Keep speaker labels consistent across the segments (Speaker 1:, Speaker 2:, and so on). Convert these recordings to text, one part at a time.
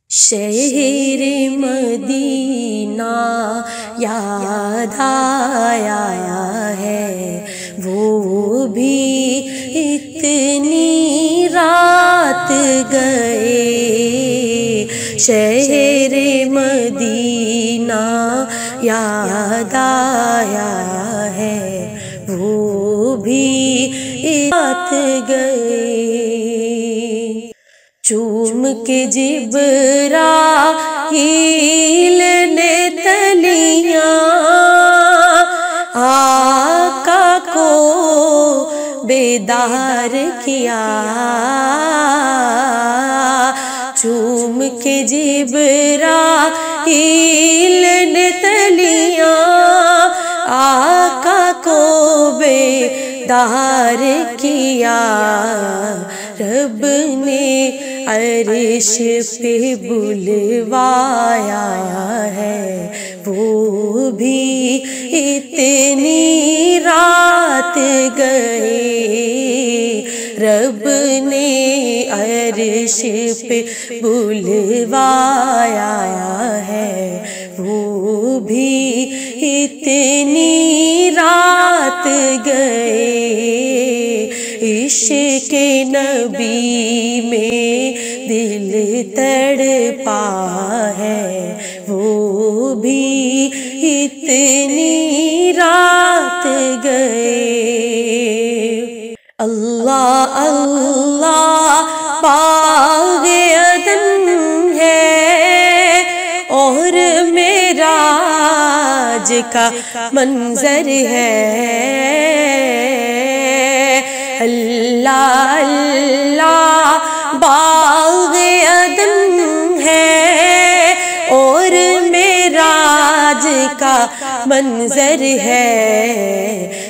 Speaker 1: شہر مدینہ یاد آیا ہے، وہ بھی اتنی رات گئے۔ شہر مدینہ یاد آیا ہے، وہ بھی رات گئے۔ چوم کے جبرائیل نے تلیاں آقا کو بیدار کیا، چوم کے جبرائیل نے تلیاں آقا کو بیدار کیا۔ رب نے عرش پہ بلوایا ہے، وہ بھی اتنی رات گئے۔ رب نے عرش پہ بلوایا ہے، وہ بھی اتنی رات گئے۔ عشق نبی میں دل تڑپا ہے، وہ بھی اتنی رات گئے۔ اللہ اللہ باغ عدن ہے اور معراج کا منظر ہے۔ اللہ اللہ باغ عدن ہے اور معراج کا منظر ہے۔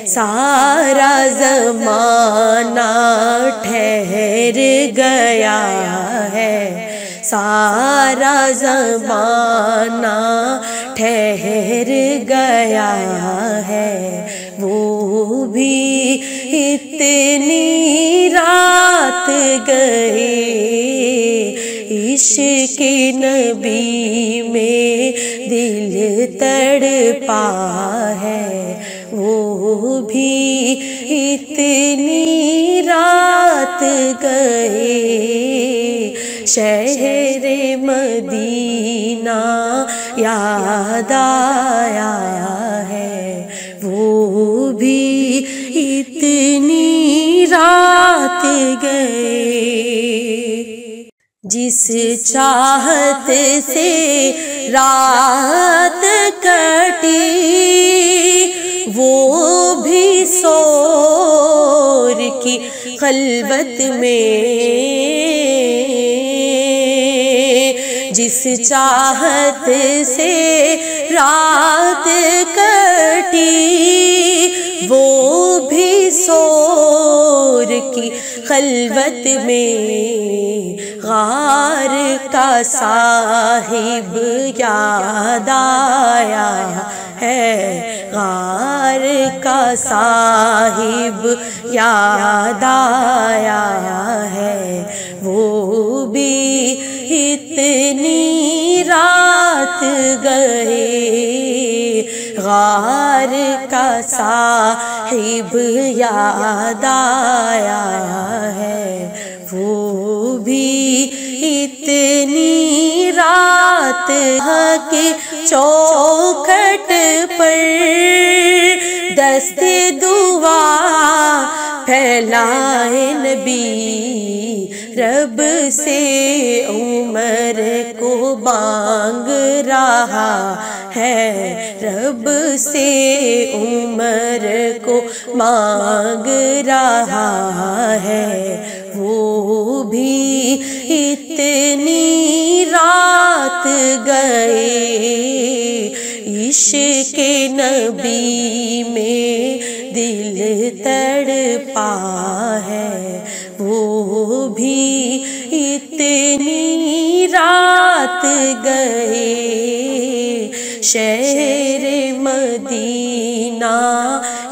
Speaker 1: سارا زمانہ ٹھہر گیا ہے، سارا زمانہ ٹھہر گیا ہے، وہ بھی اتنی رات گئے۔ عشق نبی میں دل تڑپا ہے، وہ بھی اتنی رات گئے۔ شہر مدینہ یاد آیا ہے، وہ بھی اتنی رات گئے۔ جس چاہت سے رات کٹی، وہ بھی سور کی خلوت میں۔ جس چاہت سے رات کٹی، وہ بھی سور کی خلوت میں۔ غار کا صاحب یاد آیا ہے، غار کا صاحب یاد آیا ہے، وہ بھی اتنی رات گئے۔ غار کا صاحب یاد آیا ہے، وہ بھی اتنی رات کے چوکھٹ پر دست دعا پھیلائے نبی، رب سے عمر کو مانگ رہا ہے، رب سے عمر کو مانگ رہا ہے، وہ بھی اتنی رات گئے۔ عشق نبی میں دل تڑپا ہے، وہ بھی اتنی رات گئے۔ شہر مدینہ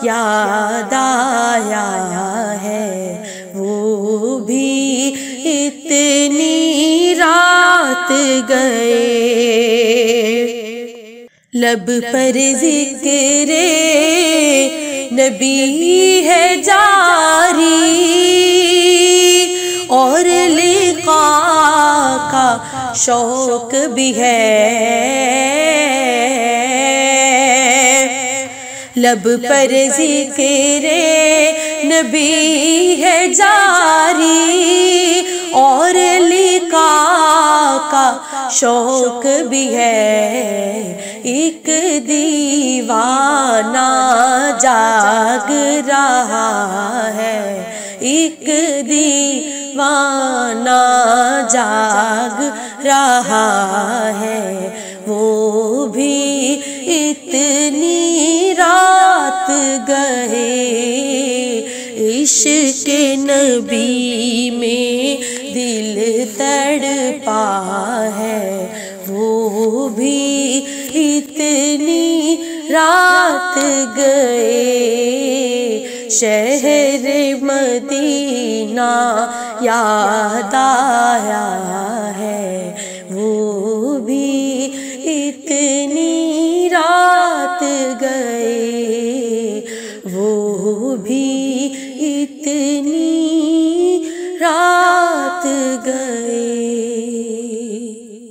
Speaker 1: یاد آیا ہے، وہ بھی اتنی رات رات گئے، لب پر ذکر نبی ہے جاری اور لقاء کا شوق بھی ہے، لب پر ذکر نبی ہے جاری اور لقاء کا شوق بھی ہے، ایک دیوانہ جاگ رہا ہے، ایک دیوانہ جاگ رہا ہے، وہ بھی اتنی رات گئے، عشق نبی میں دل تڑپا ہے، وہ بھی اتنی رات گئے، شہر مدینہ یاد آیا ہے، وہ بھی اتنی رات گئے، وہ بھی اتنی رات گئے۔